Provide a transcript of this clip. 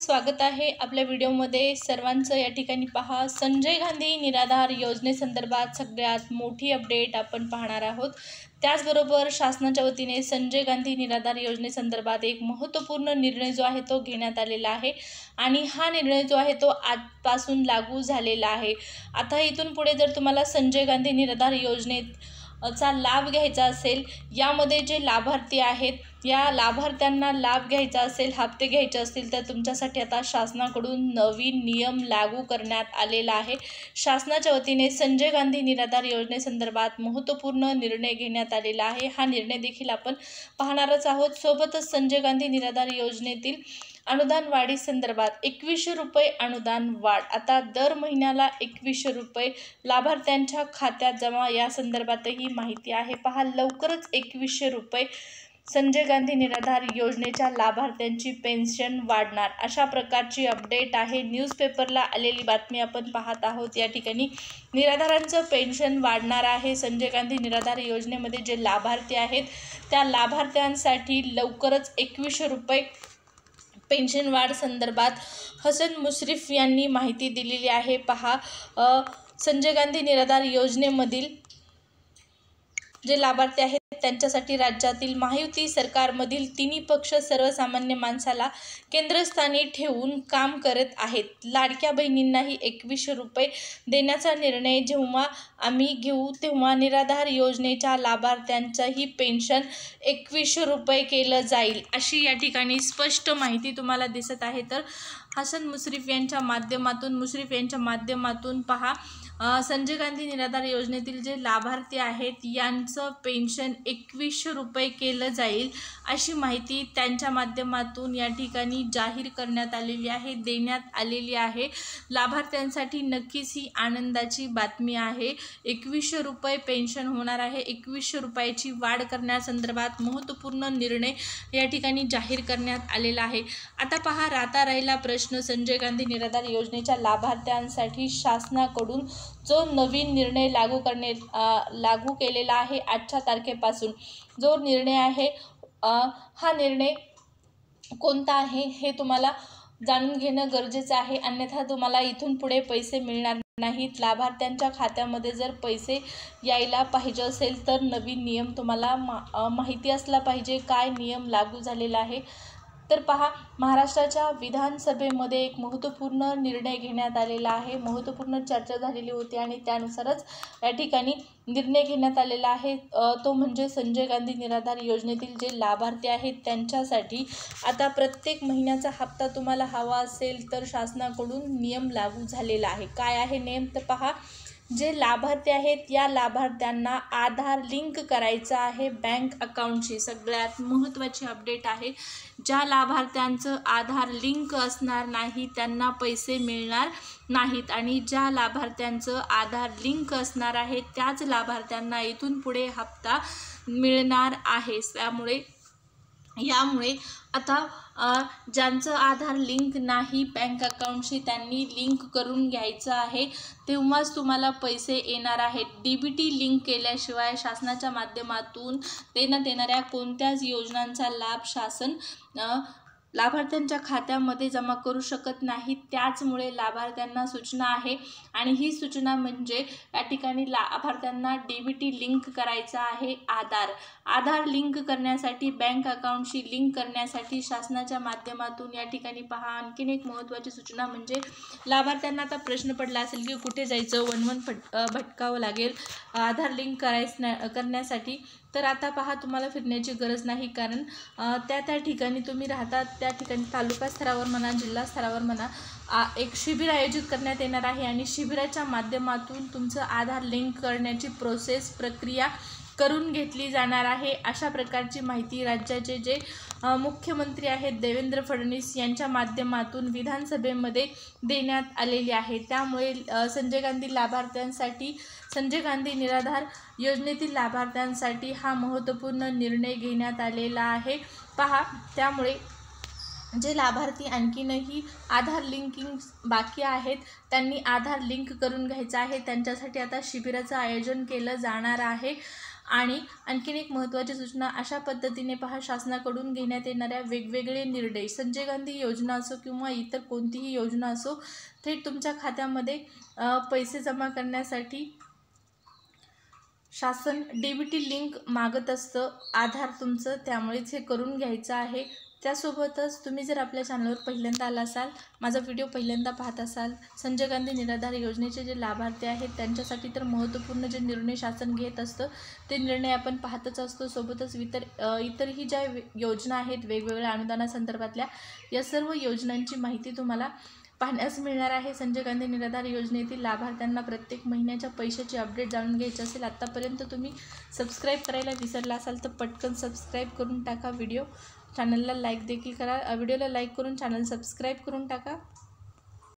स्वागत आहे आपल्या व्हिडिओमध्ये सर्वांचं। या ठिकाणी पहा, संजय गांधी निराधार योजनेसंदर्भात सगळ्यात मोठी अपडेट आपण पाहणार आहोत। त्याचबरोबर शासनाच्या वतीने संजय गांधी निराधार योजनेसंदर्भात एक महत्त्वपूर्ण निर्णय जो आहे तो घेण्यात आलेला आहे आणि हा निर्णय जो आहे तो आजपासून लागू झालेला आहे। आता इथून पुढे जर तुम्हाला संजय गांधी निराधार योजनेचा लाभ घ्यायचा असेल, यामध्ये जे लाभार्थी आहेत या लाभार्थ्यांना लाभ घ्यायचा असेल, हप्ते घ्यायचे असतील, तर तुमच्यासाठी आता शासनाकडून नवीन नियम लागू करण्यात आलेला आहे। शासनाच्या वतीने संजय गांधी निराधार योजनेसंदर्भात महत्त्वपूर्ण निर्णय घेण्यात आलेला आहे। हा निर्णय देखील आपण पाहणारच आहोत। सोबतच संजय गांधी निराधार योजनेतील अनुदान वाढीसंदर्भात 2100 रुपये अनुदान वाढ, आता दर महिन्याला 2100 रुपये लाभार्थ्यांच्या खात्यात जमा, या संदर्भातही माहिती आहे। पहा, लवकरच 2100 रुपये संजय गांधी निराधार योजनेच्या लाभार्थ्यांची पेन्शन वाढणार, अशा प्रकारची अपडेट आहे। न्यूजपेपरला आलेली बातमी आपण पाहत आहोत। या ठिकाणी निराधारांचं पेन्शन वाढणार आहे। संजय गांधी निराधार योजनेमध्ये जे लाभार्थी आहेत त्या लाभार्थ्यांसाठी लवकरच 2100 रुपये पेन्शन वाढ संदर्भात हसन मुश्रीफ यांनी माहिती दिलेली आहे। पहा, संजय गांधी निराधार योजनेमधील जे लाभार्थी आहेत त्यांच्यासाठी राज्यातील महायुती सरकारमधील तिन्ही पक्ष सर्वसामान्य माणसाला केंद्रस्थानी ठेवून काम करत आहेत। लाडक्या बहिणींनाही 2100 रुपये देण्याचा निर्णय जेव्हा आम्ही घेऊ तेव्हा निराधार योजनेच्या लाभार्थ्यांचंही पेन्शन 2100 रुपये केलं जाईल, अशी या ठिकाणी स्पष्ट माहिती तुम्हाला दिसत आहे। तर हसन मुश्रीफ यांच्या माध्यमातून पहा, संजय गांधी निराधार योजनेतील जे लाभार्थी आहेत यांचं पेन्शन 2100 रुपये केलं जाईल, अशी माहिती त्यांच्या माध्यमातून या ठिकाणी जाहीर करण्यात आलेली आहे, देण्यात आलेली आहे। लाभार्थ्यांसाठी नक्कीच ही आनंदाची बातमी आहे। 2100 रुपये पेन्शन होणार आहे। 2100 रुपयाची वाढ करण्यासंदर्भात महत्त्वपूर्ण निर्णय या ठिकाणी जाहीर करण्यात आलेला आहे। आता पहा, राहिला प्रश्न, संजय गांधी निराधार योजनेच्या लाभार्थ्यांसाठी शासनाकडून जो नवीन निर्णय लागू केलेला आहे आजच्या तारखेपासून, जो निर्णय आहे हा निर्णय कोणता आहे हे तुम्हाला जाणून घेणं गरजेचं आहे, अन्यथा तुम्हाला इथून पुढे पैसे मिळणार नाहीत। लाभार्थ्यांच्या खात्यामध्ये जर पैसे यायला पाहिजे असेल तर नवीन नियम तुम्हाला माहिती असला पाहिजे, काय नियम लागू झालेला आहे। तर पहा, महाराष्ट्राच्या विधानसभेमध्ये एक महत्त्वपूर्ण निर्णय घेण्यात आलेला आहे, महत्त्वपूर्ण चर्चा झालेली होती आणि त्यानुसारच या ठिकाणी निर्णय घेण्यात आलेला आहे। तो म्हणजे संजय गांधी निराधार योजनेतील जे लाभार्थी आहेत त्यांच्यासाठी आता प्रत्येक महिन्याचा हप्ता तुम्हाला हवा असेल तर शासनाकडून नियम लागू झालेला आहे। काय आहे नियम? तर पहा, जे लाभार्थी आहेत या लाभार्थ्यांना आधार लिंक करायचं आहे बँक अकाउंटशी। सगळ्यात महत्त्वाची अपडेट आहे, ज्या लाभार्थ्यांचं आधार लिंक असणार नाही त्यांना पैसे मिळणार नाहीत आणि ज्या लाभार्थ्यांचं आधार लिंक असणार आहे त्याच लाभार्थ्यांना इथून पुढे हप्ता मिळणार आहे। यामुळे आता ज्यांचं आधार लिंक नाही बँक अकाउंटशी त्यांनी लिंक करून घ्यायचं आहे, तेव्हाच तुम्हाला पैसे येणार आहेत। DBT लिंक केल्याशिवाय शासनाच्या माध्यमातून देण्यात येणाऱ्या कोणत्याच योजनांचा लाभ शासन लाभार्थ्यांच्या खात्यामध्ये जमा करू शकत नाही। त्याचमुळे लाभार्थ्यांना सूचना आहे आणि ही सूचना म्हणजे या ठिकाणी लाभार्थ्यांना DBT लिंक करायचा आहे। आधार लिंक करण्यासाठी, बँक अकाउंटशी लिंक करण्यासाठी शासनाच्या माध्यमातून या ठिकाणी पहा, आणखीन एक महत्त्वाची सूचना म्हणजे लाभार्थ्यांना आता प्रश्न पडला असेल की कुठे जायचं, वन भटकावं लागेल आधार लिंक करण्यासाठी। तर आता पहा, तुम्हाला फिरण्याची गरज नाही, कारण त्या ठिकाणी तुम्ही राहतात त्या ठिकाणी तालुका स्तरावर म्हणा, जिल्हा स्तरावर म्हणा, एक शिबिर आयोजित करण्यात येणार आहे आणि शिबिराच्या माध्यमातून तुमचं आधार लिंक करण्याची प्रक्रिया करून घेतली जाणार आहे, अशा प्रकारची माहिती राज्याचे जे मुख्यमंत्री आहेत देवेंद्र फडणवीस यांच्या माध्यमातून विधानसभेमध्ये देण्यात आलेली आहे। त्यामुळे संजय गांधी निराधार योजनेतील लाभार्थ्यांसाठी हा महत्त्वपूर्ण निर्णय घेण्यात आलेला आहे। पहा, त्यामुळे जे लाभार्थी आणखीनही आधार लिंकिंग बाकी आहेत त्यांनी आधार लिंक करून घ्यायचं आहे, त्यांच्यासाठी आता शिबिराचं आयोजन केलं जाणार आहे। आणि आणखीन एक महत्त्वाची सूचना, अशा पद्धतीने पहा शासनाकडून घेण्यात येणाऱ्या वेगवेगळे निर्णय, संजय गांधी योजना असो किंवा इतर कोणतीही योजना असो, थेट तुमच्या खात्यामध्ये पैसे जमा करण्यासाठी शासन DBT लिंक मागत असतं, आधार तुमचं, त्यामुळेच हे करून घ्यायचं आहे। त्यासोबतच तुम्ही जर आपल्या चॅनलवर पहिल्यांदा आला असाल, माझा व्हिडिओ पहिल्यांदा पाहत असाल, संजय गांधी निराधार योजनेचे जे लाभार्थी आहेत त्यांच्यासाठी तर महत्त्वपूर्ण जे निर्णय शासन घेत असतं ते निर्णय आपण पाहतच असतो। सोबतच इतरही ज्या योजना आहेत वेगवेगळ्या अनुदानासंदर्भातल्या, या सर्व योजनांची माहिती तुम्हाला पाहण्यास मिळणार आहे। संजय गांधी निराधार योजनेतील लाभार्थ्यांना प्रत्येक महिन्याच्या पैशाची अपडेट जाणून घ्यायची असेल, आत्तापर्यंत तुम्ही सबस्क्राईब करायला विसरला असाल तर पटकन सबस्क्राईब करून टाका, चॅनलला लाईक देखील करा, व्हिडिओला लाईक करून चॅनल सबस्क्राईब करून टाका।